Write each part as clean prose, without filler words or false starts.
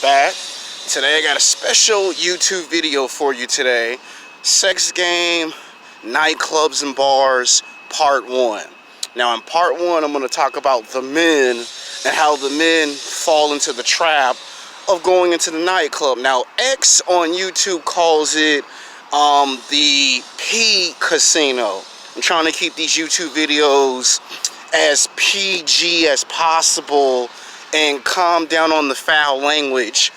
back. Today I got a special YouTube video for you today. Sex game, nightclubs and bars, part 1. Now in part 1 I'm going to talk about the men and how the men fall into the trap of going into the nightclub. Now X on YouTube calls it the P casino. I'm trying to keep these YouTube videos as PG as possible and calm down on the foul language.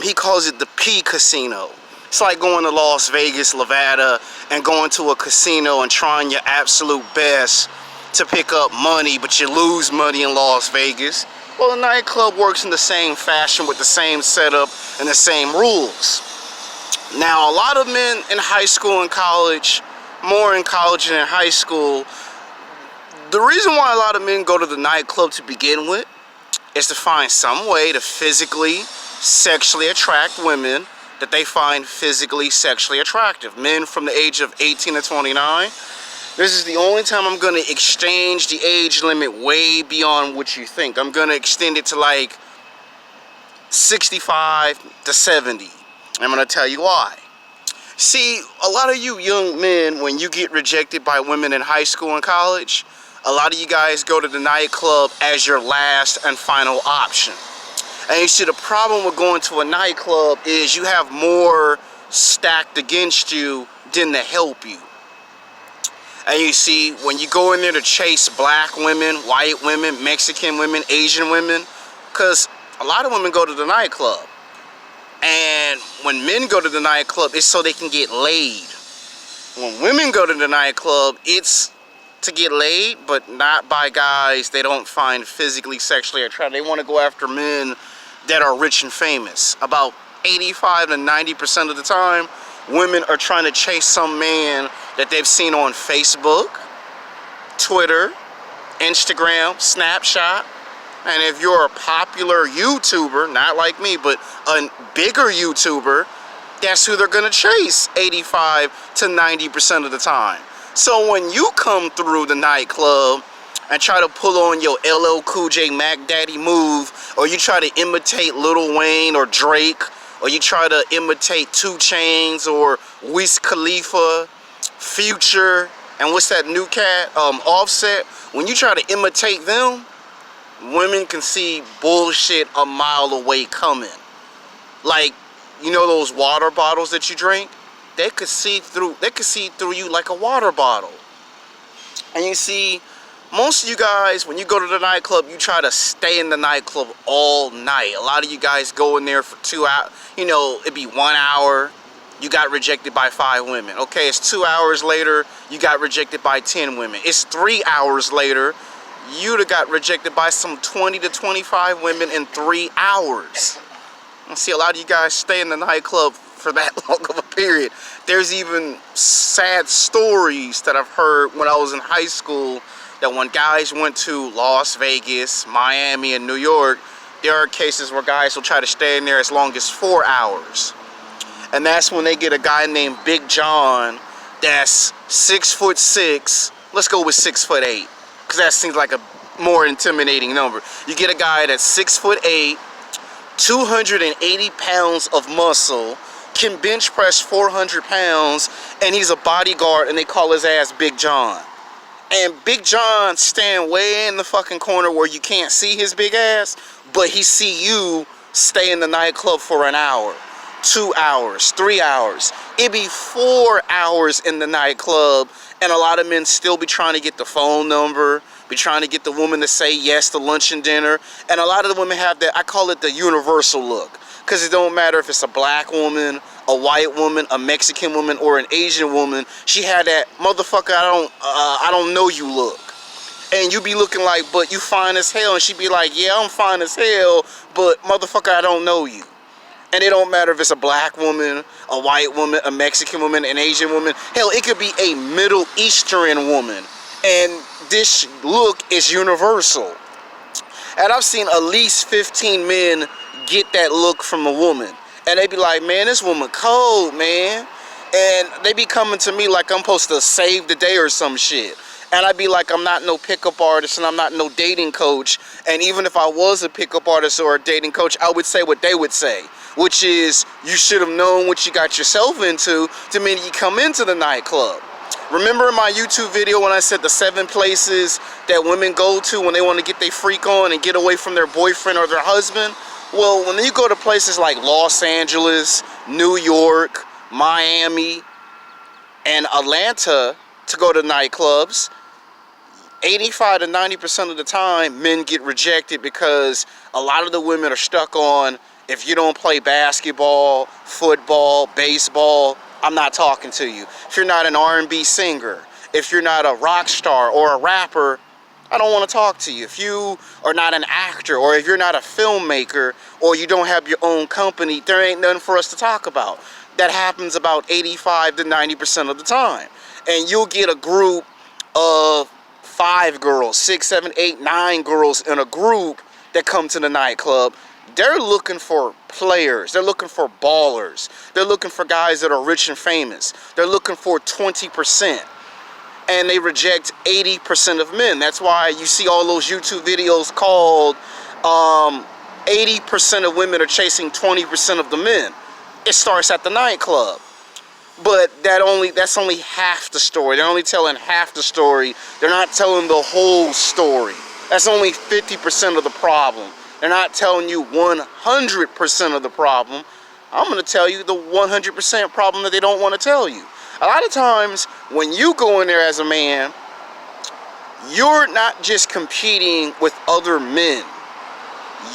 He calls it the P casino. It's like going to Las Vegas, Nevada, and going to a casino and trying your absolute best to pick up money, but you lose money in Las Vegas. Well, the nightclub works in the same fashion with the same setup and the same rules. Now, a lot of men in high school and college, more in college than in high school, the reason why a lot of men go to the nightclub to begin with is to find some way to physically, sexually attract women that they find physically, sexually attractive. Men from the age of 18 to 29. This is the only time I'm going to exchange the age limit way beyond what you think. I'm going to extend it to like 65 to 70. I'm going to tell you why. See, a lot of you young men, when you get rejected by women in high school and college, a lot of you guys go to the nightclub as your last and final option. And you see, the problem with going to a nightclub is you have more stacked against you than to help you. And you see, when you go in there to chase black women, white women, Mexican women, Asian women, because a lot of women go to the nightclub. And when men go to the nightclub, it's so they can get laid. When women go to the nightclub, it's to get laid, but not by guys they don't find physically, sexually attractive. They want to go after men that are rich and famous. About 85 to 90% of the time, women are trying to chase some man that they've seen on Facebook, Twitter, Instagram, Snapchat. And if you're a popular YouTuber, not like me, but a bigger YouTuber, that's who they're gonna chase 85 to 90% of the time. So when you come through the nightclub and try to pull on your LL Cool J Mac Daddy move, or you try to imitate Lil Wayne or Drake, or you try to imitate 2 Chainz or Wiz Khalifa, Future, and what's that new cat, Offset, when you try to imitate them, women can see bullshit a mile away coming. Like, you know those water bottles that you drink? They could see through you like a water bottle. And you see, most of you guys, when you go to the nightclub, you try to stay in the nightclub all night. A lot of you guys go in there for 2 hours. You know, it'd be 1 hour, you got rejected by 5 women. Okay, it's 2 hours later, you got rejected by 10 women. It's 3 hours later, you'd have got rejected by some 20 to 25 women in 3 hours. I see a lot of you guys stay in the nightclub for that long of a period. There's even sad stories that I've heard when I was in high school, that when guys went to Las Vegas, Miami, and New York, there are cases where guys will try to stay in there as long as 4 hours. And that's when they get a guy named Big John that's 6'6". Let's go with 6'8", because that seems like a more intimidating number. You get a guy that's 6'8", 280 pounds of muscle, can bench press 400 pounds, and he's a bodyguard, and they call his ass Big John. And Big John stand way in the fucking corner where you can't see his big ass, but he see you stay in the nightclub for an hour, 2 hours, 3 hours. It be 4 hours in the nightclub, and a lot of men still be trying to get the phone number, be trying to get the woman to say yes to lunch and dinner. And a lot of the women have that, I call it the universal look, because it don't matter if it's a black woman, a white woman, a Mexican woman, or an Asian woman. She had that motherfucker, I don't know you look. And you be looking like, but you fine as hell. And she be like, yeah, I'm fine as hell, but motherfucker, I don't know you. And it don't matter if it's a black woman, a white woman, a Mexican woman, an Asian woman. Hell, it could be a Middle Eastern woman. And this look is universal. And I've seen at least 15 men get that look from a woman. And they be like, man, this woman cold, man. And they be coming to me like I'm supposed to save the day or some shit. And I'd be like, I'm not no pickup artist and I'm not no dating coach. And even if I was a pickup artist or a dating coach, I would say what they would say, which is, you should have known what you got yourself into the minute you come into the nightclub. Remember in my YouTube video when I said the 7 places that women go to when they want to get their freak on and get away from their boyfriend or their husband? Well, when you go to places like Los Angeles, New York, Miami, and Atlanta to go to nightclubs, 85 to 90% of the time, men get rejected because a lot of the women are stuck on, if you don't play basketball, football, baseball, I'm not talking to you. If you're not an R&B singer, if you're not a rock star or a rapper, I don't want to talk to you. If you are not an actor, or if you're not a filmmaker, or you don't have your own company, there ain't nothing for us to talk about. That happens about 85 to 90% of the time. And you'll get a group of 5 girls, 6, 7, 8, 9 girls in a group that come to the nightclub. They're looking for players. They're looking for ballers. They're looking for guys that are rich and famous. They're looking for 20%. And they reject 80% of men. That's why you see all those YouTube videos called 80% of women are chasing 20% of the men. It starts at the nightclub. But that's only half the story. They're only telling half the story. They're not telling the whole story. That's only 50% of the problem. They're not telling you 100% of the problem. I'm going to tell you the 100% problem that they don't want to tell you. A lot of times, when you go in there as a man, you're not just competing with other men.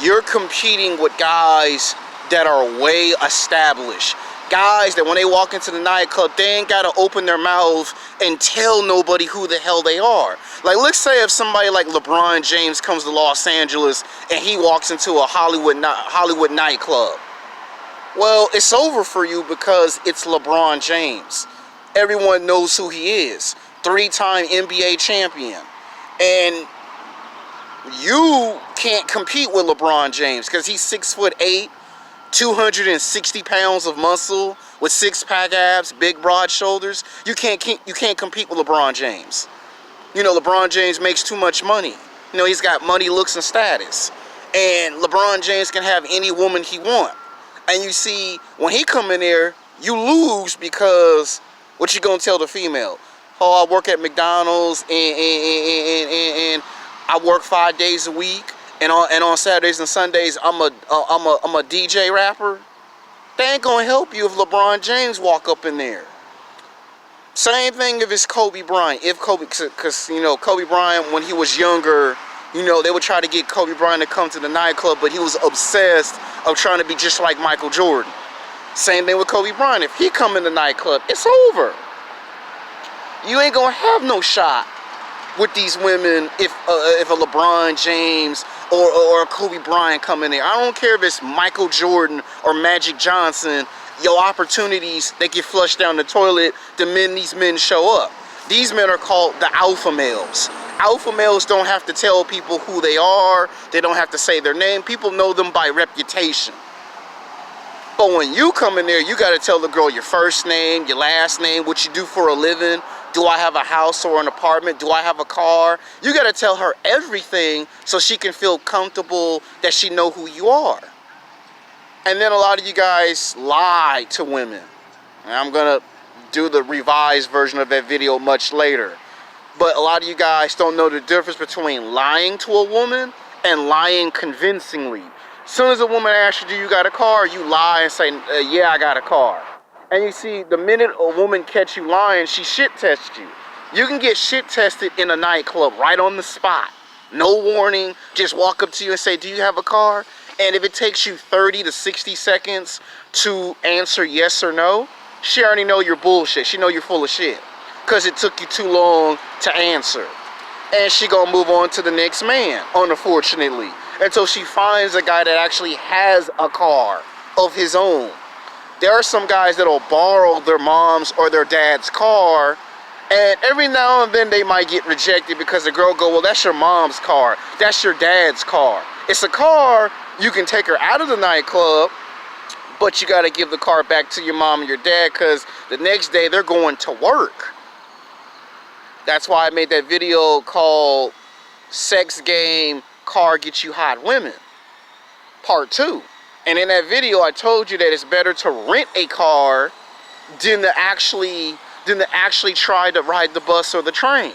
You're competing with guys that are way established. Guys that when they walk into the nightclub, they ain't got to open their mouth and tell nobody who the hell they are. Like, let's say if somebody like LeBron James comes to Los Angeles and he walks into a Hollywood nightclub. Well, it's over for you because it's LeBron James. Everyone knows who he is. 3-time NBA champion. And you can't compete with LeBron James because he's 6'8", 260 pounds of muscle with 6-pack abs, big broad shoulders. You can't compete with LeBron James. You know, LeBron James makes too much money. You know, he's got money, looks, and status. And LeBron James can have any woman he wants. And you see, when he come in there, you lose because what you gonna tell the female? Oh, I work at McDonald's and I work 5 days a week, and on Saturdays and Sundays I'm a DJ rapper. They ain't gonna help you if LeBron James walk up in there. Same thing if it's Kobe Bryant. Because you know, Kobe Bryant, when he was younger, you know, they would try to get Kobe Bryant to come to the nightclub, but he was obsessed of trying to be just like Michael Jordan. Same thing with Kobe Bryant. If he come in the nightclub, it's over. You ain't gonna have no shot with these women if a LeBron James or a Kobe Bryant come in there. I don't care if it's Michael Jordan or Magic Johnson. Your opportunities, they get flushed down the toilet the minute these men show up. These men are called the alpha males. Alpha males don't have to tell people who they are. They don't have to say their name. People know them by reputation. But when you come in there, you got to tell the girl your first name, your last name, what you do for a living. Do I have a house or an apartment? Do I have a car? You got to tell her everything so she can feel comfortable that she know who you are. And then a lot of you guys lie to women. And I'm going to do the revised version of that video much later. But a lot of you guys don't know the difference between lying to a woman and lying convincingly. As soon as a woman asks you, do you got a car? You lie and say, yeah, I got a car. And you see, the minute a woman catch you lying, she shit tests you. You can get shit tested in a nightclub right on the spot. No warning, just walk up to you and say, do you have a car? And if it takes you 30 to 60 seconds to answer yes or no, she already know you're bullshit. She know you're full of shit because it took you too long to answer. And she gonna move on to the next man, unfortunately, until she finds a guy that actually has a car of his own. There are some guys that'll borrow their mom's or their dad's car, and every now and then they might get rejected because the girl go, well, that's your mom's car, that's your dad's car. It's a car, you can take her out of the nightclub, but you gotta give the car back to your mom and your dad because the next day they're going to work. That's why I made that video called Sex Game Car Get You Hot Women, Part 2. And in that video, I told you that it's better to rent a car than to actually try to ride the bus or the train.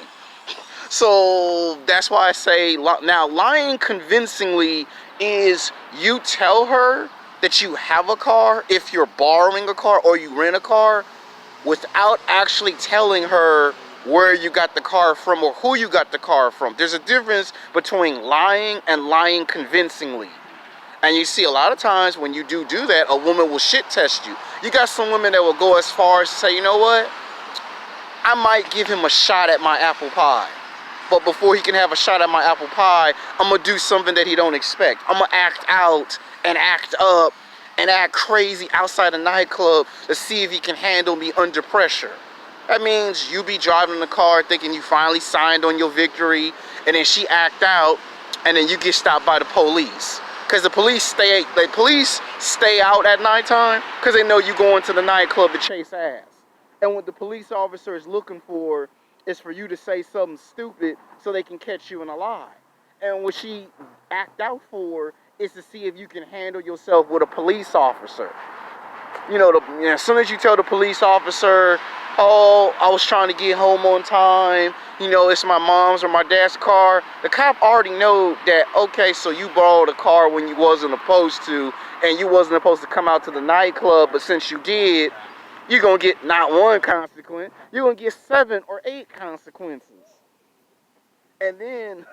So that's why I say now lying convincingly is you tell her that you have a car if you're borrowing a car or you rent a car without actually telling her where you got the car from or who you got the car from. There's a difference between lying and lying convincingly. And you see a lot of times when you do that, a woman will shit test you. You got some women that will go as far as to say, you know what? I might give him a shot at my apple pie. But before he can have a shot at my apple pie, I'm going to do something that he don't expect. I'm going to act out and act up and act crazy outside a nightclub to see if he can handle me under pressure. That means you be driving the car thinking you finally signed on your victory, and then she act out, and then you get stopped by the police. Because the police stay out at nighttime because they know you going to the nightclub to chase ass. And what the police officer is looking for is for you to say something stupid so they can catch you in a lie. And what she act out for is to see if you can handle yourself with a police officer. As soon as you tell the police officer, oh, I was trying to get home on time, it's my mom's or my dad's car, the cop already know that, okay, so you borrowed a car when you wasn't supposed to, and you wasn't supposed to come out to the nightclub, but since you did, you're going to get not one consequence, you're going to get 7 or 8 consequences. And then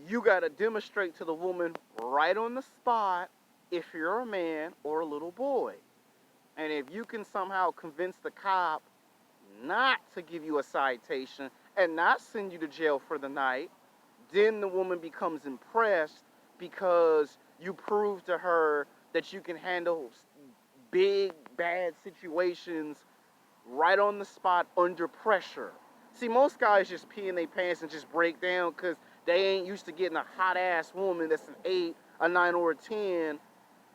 you got to demonstrate to the woman right on the spot if you're a man or a little boy. And if you can somehow convince the cop not to give you a citation and not send you to jail for the night, then the woman becomes impressed because you prove to her that you can handle big, bad situations right on the spot under pressure. See, most guys just pee in their pants and just break down because they ain't used to getting a hot-ass woman that's an 8, a 9, or a 10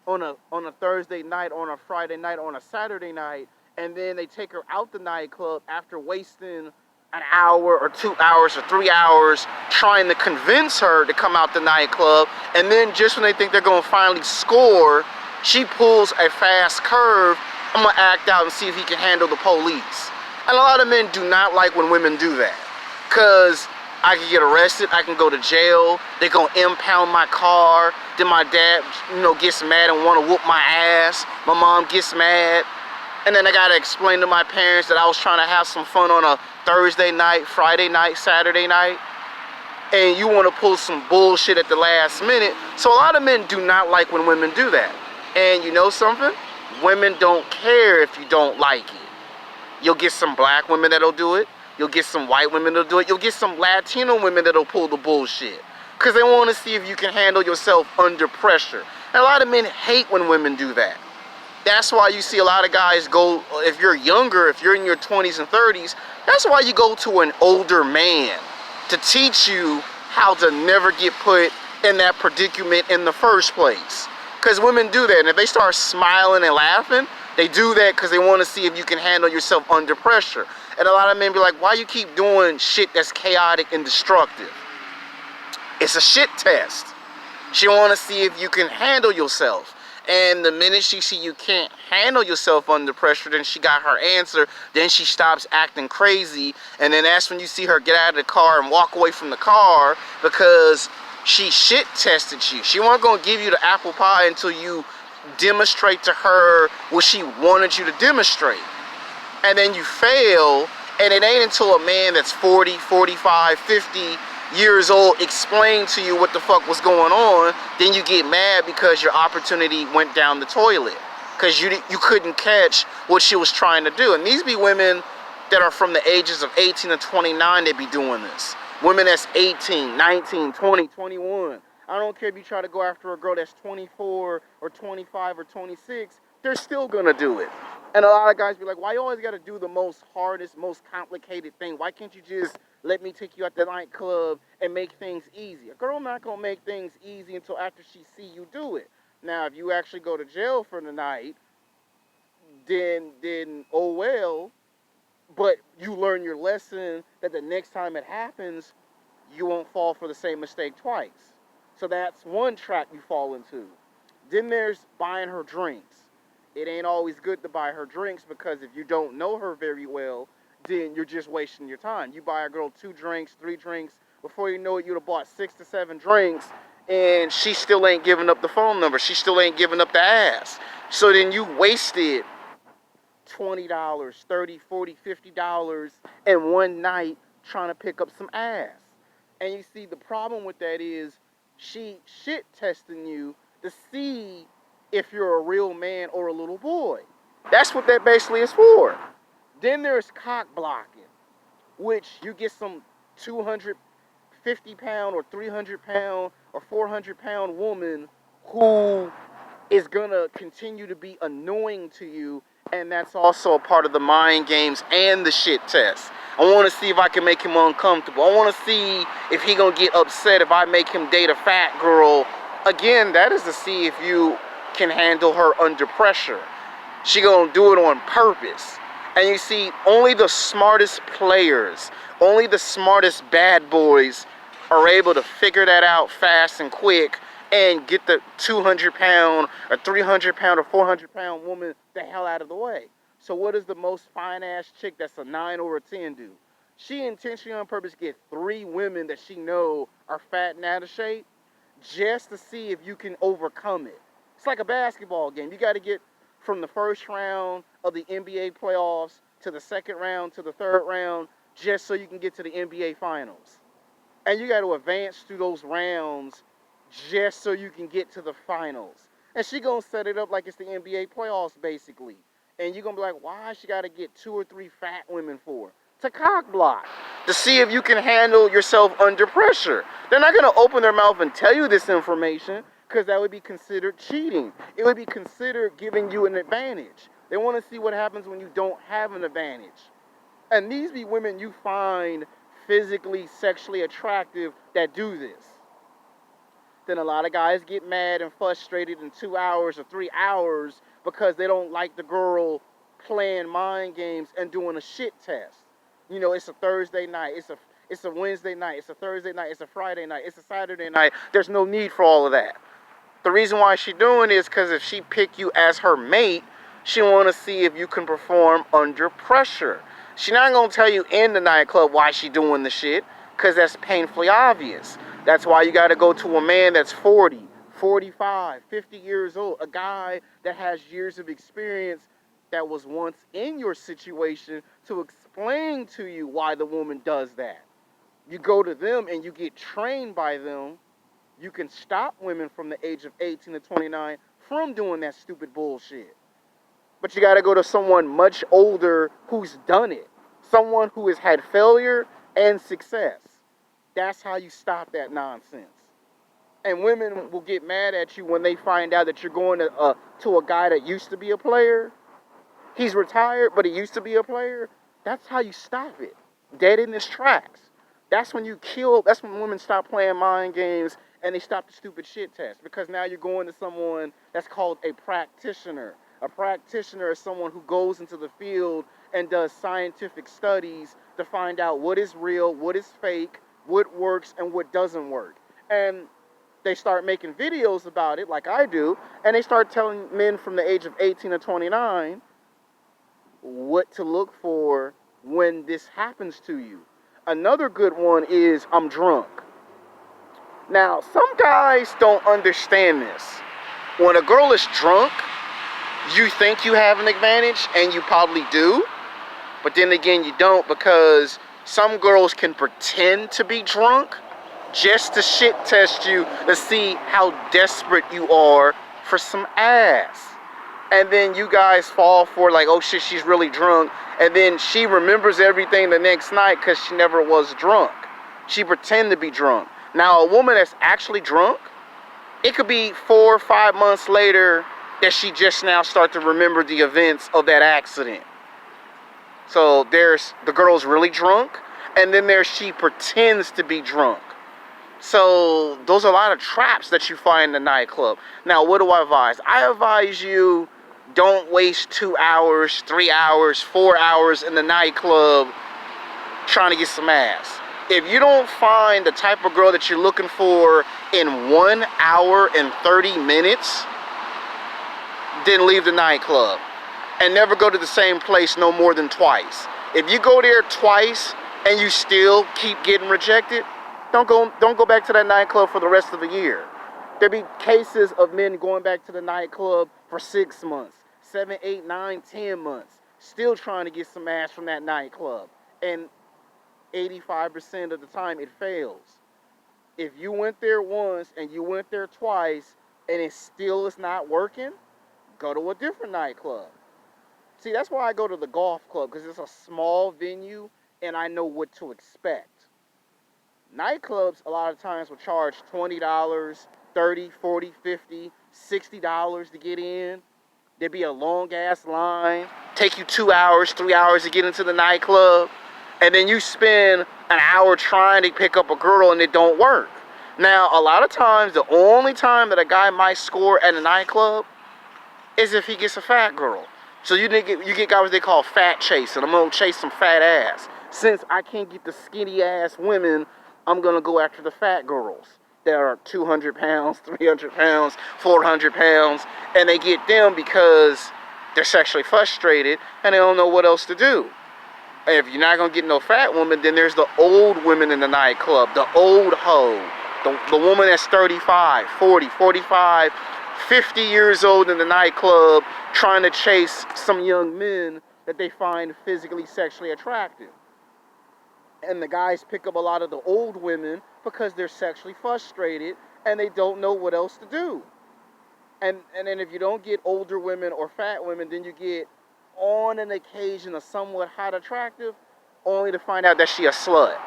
on a Thursday night, on a Friday night, on a Saturday night, and then they take her out the nightclub after wasting an hour or 2 hours or 3 hours trying to convince her to come out the nightclub, and then just when they think they're going to finally score, she pulls a fast curve. I'm going to act out and see if he can handle the police. And a lot of men do not like when women do that, because I can get arrested, I can go to jail, they're going to impound my car, then my dad, gets mad and want to whoop my ass, my mom gets mad, and then I got to explain to my parents that I was trying to have some fun on a Thursday night, Friday night, Saturday night, and you want to pull some bullshit at the last minute. So a lot of men do not like when women do that. And you know something? Women don't care if you don't like it. You'll get some black women that'll do it. You'll get some white women that'll do it. You'll get some Latino women that'll pull the bullshit. Because they want to see if you can handle yourself under pressure. And a lot of men hate when women do that. That's why you see a lot of guys go, if you're younger, if you're in your 20s and 30s, that's why you go to an older man to teach you how to never get put in that predicament in the first place. Because women do that, and if they start smiling and laughing, they do that because they want to see if you can handle yourself under pressure. And a lot of men be like, why you keep doing shit that's chaotic and destructive? It's a shit test. She want to see if you can handle yourself. And the minute she see you can't handle yourself under pressure, then she got her answer. Then she stops acting crazy. And then that's when you see her get out of the car and walk away from the car because she shit tested you. She wasn't going to give you the apple pie until you demonstrate to her what she wanted you to demonstrate. And then you fail, and it ain't until a man that's 40, 45, 50 years old explain to you what the fuck was going on, then you get mad because your opportunity went down the toilet because you couldn't catch what she was trying to do. And these be women that are from the ages of 18 to 29 that be doing this. Women that's 18, 19, 20, 21. I don't care if you try to go after a girl that's 24 or 25 or 26, they're still gonna do it. And a lot of guys be like, why you always gotta do the most hardest, most complicated thing? Why can't you just let me take you out the nightclub and make things easy? A girl not gonna make things easy until after she see you do it. Now, if you actually go to jail for the night, then oh well, But you learn your lesson that the next time it happens, you won't fall for the same mistake twice. So that's one trap you fall into. Then there's buying her drinks. It ain't always good to buy her drinks because if you don't know her very well, then you're just wasting your time. You buy a girl 2 drinks, 3 drinks, before you know it, you'd have bought 6 to 7 drinks, and she still ain't giving up the phone number. She still ain't giving up the ass. So then you wasted $20, $30, $40, $50 in one night trying to pick up some ass. And you see, the problem with that is she shit testing you to see if you're a real man or a little boy. That's what that basically is for. Then there's cock blocking, which you get some 250-pound or 300-pound or 400-pound woman who is gonna continue to be annoying to you, and that's also a part of the mind games and the shit test. I want to see if I can make him uncomfortable. I want to see if he gonna get upset if I make him date a fat girl. Again, that is to see if you can handle her under pressure. She gonna do it on purpose. And you see, only the smartest players, only the smartest bad boys are able to figure that out fast and quick and get the 200-pound or 300-pound or 400-pound woman the hell out of the way. So what does the most fine-ass chick that's a 9 or a 10 do? She intentionally on purpose get 3 women that she know are fat and out of shape just to see if you can overcome it. It's like a basketball game. You got to get from the first round of the NBA playoffs to the second round to the third round just so you can get to the NBA finals. And you got to advance through those rounds just so you can get to the finals. And she gonna set it up like it's the NBA playoffs basically. And you're gonna be like, why she gotta get 2 or 3 fat women for? To cock block. To see if you can handle yourself under pressure. They're not gonna open their mouth and tell you this information because that would be considered cheating. It would be considered giving you an advantage. They wanna see what happens when you don't have an advantage. And these be women you find physically, sexually attractive that do this. Then a lot of guys get mad and frustrated in 2 hours or 3 hours because they don't like the girl playing mind games and doing a shit test. You know, it's a Thursday night, it's a Wednesday night, it's a Thursday night, it's a Friday night, it's a Saturday night. There's no need for all of that. The reason why she's doing it is because if she pick you as her mate, she want to see if you can perform under pressure. She not going to tell you in the nightclub why she doing the shit, because that's painfully obvious. That's why you got to go to a man that's 40, 45, 50 years old, a guy that has years of experience that was once in your situation to explain to you why the woman does that. You go to them and you get trained by them. You can stop women from the age of 18 to 29 from doing that stupid bullshit. But you got to go to someone much older who's done it. Someone who has had failure and success. That's how you stop that nonsense. And women will get mad at you when they find out that you're going to a guy that used to be a player. He's retired, but he used to be a player. That's how you stop it. Dead in its tracks. That's when women stop playing mind games and they stop the stupid shit test. Because now you're going to someone that's called a practitioner. A practitioner is someone who goes into the field and does scientific studies to find out what is real, what is fake, what works, and what doesn't work. And they start making videos about it, like I do, and they start telling men from the age of 18 to 29 what to look for when this happens to you. Another good one is, I'm drunk. Now, some guys don't understand this. When a girl is drunk, you think you have an advantage, and you probably do. But then again, you don't, because some girls can pretend to be drunk just to shit test you to see how desperate you are for some ass. And then you guys fall for like, oh shit, she's really drunk. And then she remembers everything the next night because she never was drunk. She pretend to be drunk. Now, a woman that's actually drunk, it could be 4 or 5 months later that she just now start to remember the events of that accident. So there's the girl's really drunk, and then there's she pretends to be drunk. So those are a lot of traps that you find in the nightclub. Now, what do I advise? I advise you Don't waste 2 hours, 3 hours, 4 hours in the nightclub trying to get some ass. If you don't find the type of girl that you're looking for in 1 hour and 30 minutes, then leave the nightclub and never go to the same place no more than twice. If you go there twice and you still keep getting rejected, don't go back to that nightclub for the rest of the year. There be cases of men going back to the nightclub for 6 months, 7, 8, 9, 10 months, still trying to get some ass from that nightclub. And 85% of the time it fails. If you went there once and you went there twice and it still is not working, go to a different nightclub. See, that's why I go to the golf club, because it's a small venue and I know what to expect. Nightclubs a lot of times will charge $20, $30, $40, $50, $60 to get in. There'd be a long ass line, take you 2 hours, 3 hours to get into the nightclub, and then you spend an hour trying to pick up a girl and it don't work. Now, a lot of times, the only time that a guy might score at a nightclub is if he gets a fat girl. So you get guys what they call fat chasing. I'm gonna chase some fat ass. Since I can't get the skinny ass women, I'm gonna go after the fat girls that are 200 pounds, 300 pounds, 400 pounds, and they get them because they're sexually frustrated and they don't know what else to do. And if you're not gonna get no fat woman, then there's the old women in the nightclub, the old hoe, the woman that's 35, 40, 45, 50 years old in the nightclub trying to chase some young men that they find physically, sexually attractive. And the guys pick up a lot of the old women because they're sexually frustrated and they don't know what else to do. And then if you don't get older women or fat women, then you get on an occasion a somewhat hot attractive, only to find out that she a slut.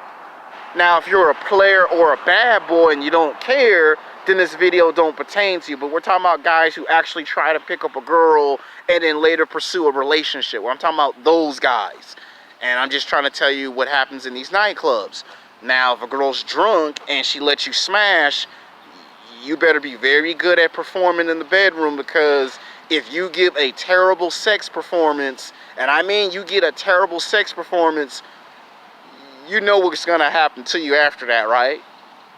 Now, if you're a player or a bad boy and you don't care, then this video don't pertain to you. But we're talking about guys who actually try to pick up a girl and then later pursue a relationship. I'm talking about those guys. And I'm just trying to tell you what happens in these nightclubs. Now, if a girl's drunk and she lets you smash, you better be very good at performing in the bedroom, because if you give a terrible sex performance, and I mean you get a terrible sex performance, you know what's gonna happen to you after that, right?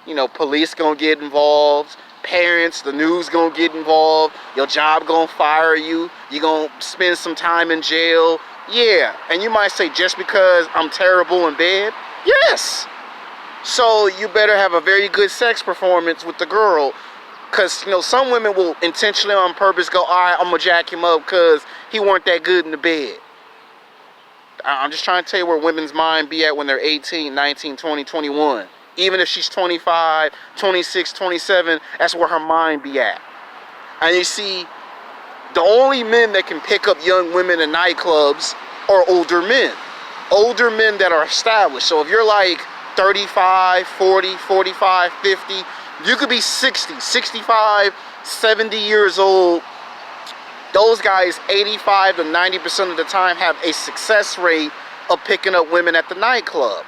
You know, police gonna get involved, parents, the news gonna get involved, your job gonna fire you, you gonna spend some time in jail. Yeah, and you might say, just because I'm terrible in bed? Yes! So you better have a very good sex performance with the girl, because, you know, some women will intentionally on purpose go, all right, I'm gonna jack him up because he weren't that good in the bed. I'm just trying to tell you where women's mind be at when they're 18, 19, 20, 21. Even if she's 25, 26, 27, that's where her mind be at. And you see, the only men that can pick up young women in nightclubs are older men. Older men that are established. So if you're like 35, 40, 45, 50, you could be 60, 65, 70 years old. Those guys, 85 to 90% of the time, have a success rate of picking up women at the nightclub.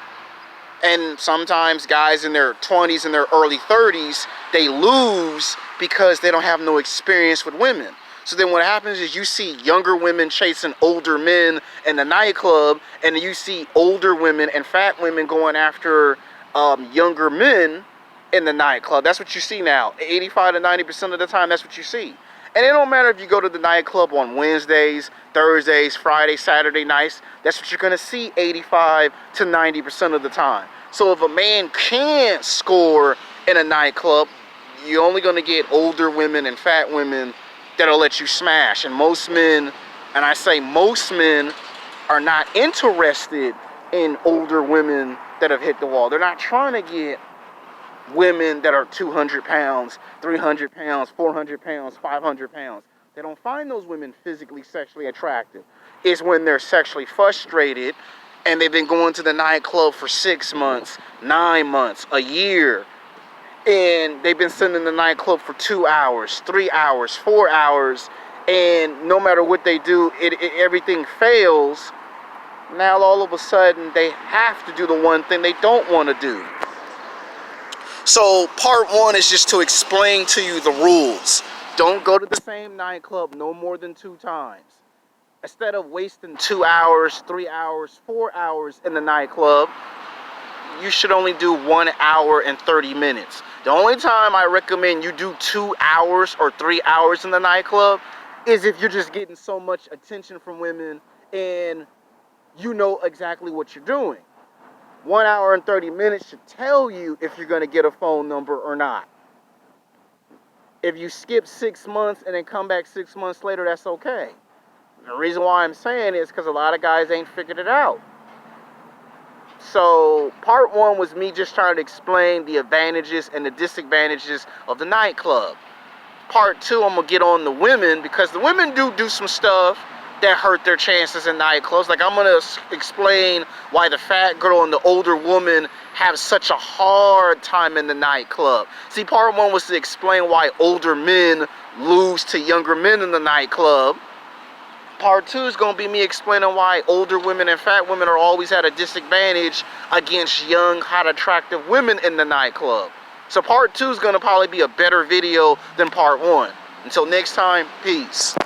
And sometimes guys in their 20s and their early 30s, they lose because they don't have no experience with women. So then what happens is you see younger women chasing older men in the nightclub, and then you see older women and fat women going after younger men in the nightclub. That's what you see now. 85 to 90% of the time, that's what you see. And it don't matter if you go to the nightclub on Wednesdays, Thursdays, Fridays, Saturday nights. That's what you're going to see 85 to 90% of the time. So if a man can't score in a nightclub, you're only going to get older women and fat women that'll let you smash. And most men, and I say most men, are not interested in older women that have hit the wall. They're not trying to get women that are 200 pounds, 300 pounds, 400 pounds, 500 pounds. They don't find those women physically, sexually attractive. It's when they're sexually frustrated and they've been going to the nightclub for 6 months, 9 months, a year, and they've been sitting in the nightclub for 2 hours, 3 hours, 4 hours, and no matter what they do, everything fails. Now all of a sudden they have to do the one thing they don't want to do. So part one is just to explain to you the rules. Don't go to the same nightclub no more than 2 times. Instead of wasting 2 hours, 3 hours, 4 hours in the nightclub, you should only do 1 hour and 30 minutes. The only time I recommend you do 2 hours or 3 hours in the nightclub is if you're just getting so much attention from women and you know exactly what you're doing. 1 hour and 30 minutes should tell you if you're going to get a phone number or not. If you skip 6 months and then come back 6 months later, that's okay. The reason why I'm saying is because a lot of guys ain't figured it out. So part 1 was me just trying to explain the advantages and the disadvantages of the nightclub. Part 2, I'm going to get on the women, because the women do some stuff that hurt their chances in nightclubs. Like, I'm going to explain why the fat girl and the older woman have such a hard time in the nightclub. See, part 1 was to explain why older men lose to younger men in the nightclub. Part 2 is going to be me explaining why older women and fat women are always at a disadvantage against young, hot, attractive women in the nightclub. So part 2 is going to probably be a better video than part 1. Until next time, peace.